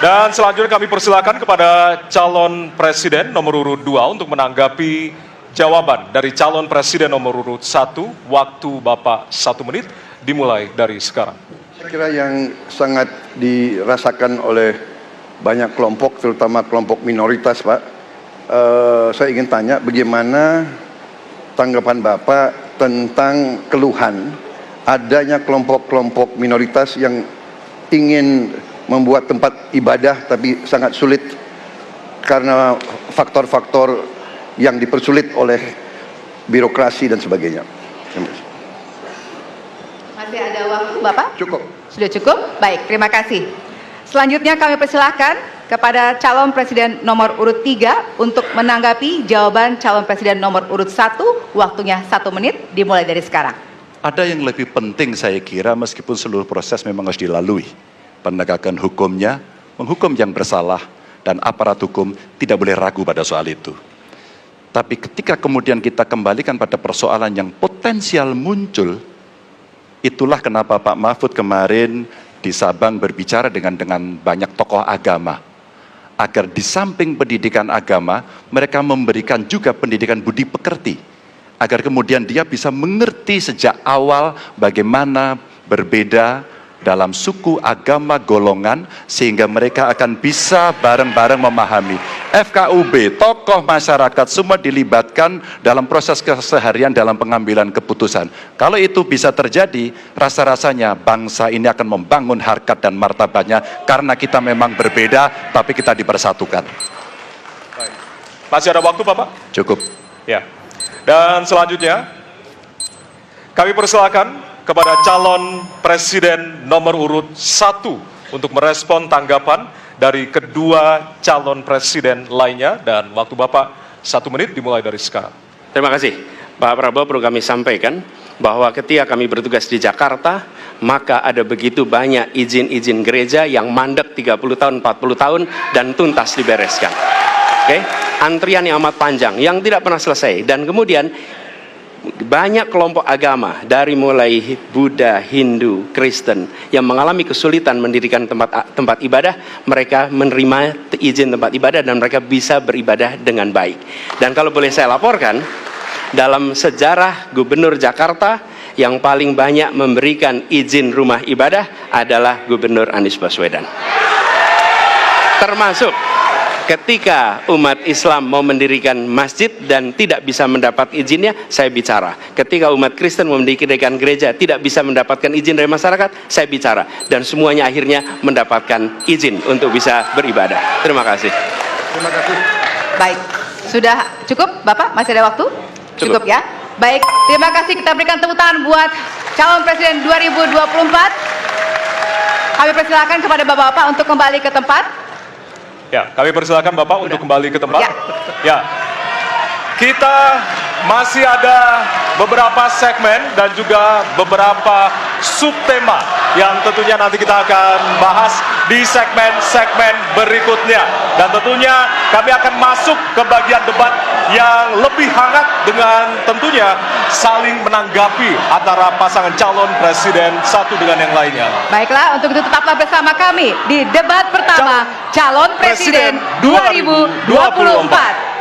Dan selanjutnya kami persilakan kepada calon presiden nomor urut 2 untuk menanggapi jawaban dari calon presiden nomor urut 1. Waktu Bapak 1 menit dimulai dari sekarang. Saya kira yang sangat dirasakan oleh banyak kelompok, terutama kelompok minoritas, Pak. Saya ingin tanya bagaimana tanggapan Bapak tentang keluhan adanya kelompok-kelompok minoritas yang ingin membuat tempat ibadah tapi sangat sulit karena faktor-faktor yang dipersulit oleh birokrasi dan sebagainya. Masih ada waktu, Bapak? Cukup. Sudah cukup? Baik, terima kasih. Selanjutnya kami persilahkan kepada calon presiden nomor urut 3 untuk menanggapi jawaban calon presiden nomor urut 1. Waktunya 1 menit dimulai dari sekarang. Ada yang lebih penting saya kira meskipun seluruh proses memang harus dilalui. Penegakan hukumnya, menghukum yang bersalah, dan aparat hukum tidak boleh ragu pada soal itu. Tapi ketika kemudian kita kembalikan pada persoalan yang potensial muncul, itulah kenapa Pak Mahfud kemarin di Sabang berbicara dengan banyak tokoh agama. Agar di samping pendidikan agama, mereka memberikan juga pendidikan budi pekerti. Agar kemudian dia bisa mengerti sejak awal bagaimana berbeda dalam suku, agama, golongan, sehingga mereka akan bisa bareng-bareng memahami. FKUB, tokoh masyarakat, semua dilibatkan dalam proses keseharian dalam pengambilan keputusan. Kalau itu bisa terjadi, rasa-rasanya bangsa ini akan membangun harkat dan martabatnya, karena kita memang berbeda, tapi kita dipersatukan. Masih ada waktu, Bapak? Cukup. Ya. Dan selanjutnya, kami persilakan kepada calon presiden nomor urut 1 untuk merespon tanggapan dari kedua calon presiden lainnya, dan waktu Bapak 1 menit dimulai dari sekarang. Terima kasih Pak Prabowo. Perlu kami sampaikan bahwa ketika kami bertugas di Jakarta, maka ada begitu banyak izin-izin gereja yang mandek 30 tahun, 40 tahun dan tuntas dibereskan. Oke? Antrian yang amat panjang yang tidak pernah selesai, dan kemudian banyak kelompok agama dari mulai Buddha, Hindu, Kristen yang mengalami kesulitan mendirikan tempat ibadah, mereka menerima izin tempat ibadah dan mereka bisa beribadah dengan baik. Dan kalau boleh saya laporkan, dalam sejarah Gubernur Jakarta yang paling banyak memberikan izin rumah ibadah adalah Gubernur Anies Baswedan. Termasuk ketika umat Islam mau mendirikan masjid dan tidak bisa mendapat izinnya, saya bicara. Ketika umat Kristen mau mendirikan gereja tidak bisa mendapatkan izin dari masyarakat, saya bicara. Dan semuanya akhirnya mendapatkan izin untuk bisa beribadah. Terima kasih. Terima kasih. Baik, sudah cukup, Bapak? Masih ada waktu? Cukup ya? Baik, terima kasih. Kita berikan tepuk tangan buat calon presiden 2024. Kami persilakan kepada Bapak-Bapak untuk kembali ke tempat. Ya, kami persilakan Bapak untuk kembali ke tempat. Ya. Ya. Kita masih ada beberapa segmen dan juga beberapa subtema yang tentunya nanti kita akan bahas di segmen-segmen berikutnya. Dan tentunya kami akan masuk ke bagian debat yang lebih hangat dengan tentunya saling menanggapi antara pasangan calon presiden satu dengan yang lainnya. Baiklah, untuk itu tetaplah bersama kami di debat pertama calon presiden 2024.